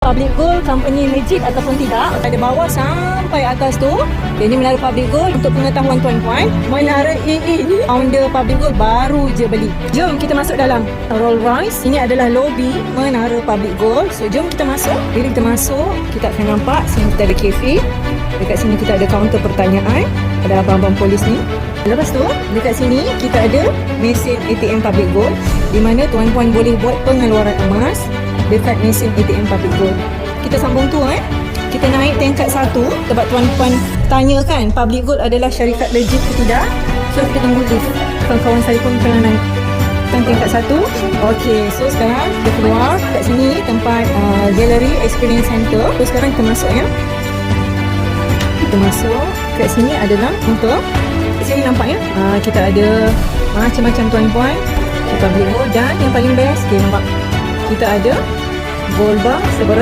Public Gold company legit ataupun tidak. Dari bawah sampai atas tu, ini Menara Public Gold. Untuk pengetahuan tuan-tuan, Menara AA ni founder Public Gold baru je beli. Jom kita masuk dalam Rolls Royce. Ini adalah lobi Menara Public Gold. So jom kita masuk. Bila kita masuk, kita akan nampak sini kita ada kafe. Dekat sini kita ada kaunter pertanyaan. Ada abang-abang polis ni. Lepas tu, dekat sini kita ada mesin ATM Public Gold, di mana tuan-tuan boleh buat pengeluaran emas dekat mesin ATM Public Gold. Kita sambung tu kita naik tingkat 1 sebab tuan-tuan tanya kan Public Gold adalah syarikat legit ke tidak. So kita tunggu lift. Kawan-kawan saya pun tengah naik tingkat 1. Okey, so sekarang kita keluar. Kat sini tempat Gallery Experience Center. So sekarang kita masuk ya. Kita masuk. Kat sini adalah untuk kat sini nampak ya. Kita ada macam-macam tuan-tuan. Public Gold dan yang paling best, nampak kita ada gold bar seberat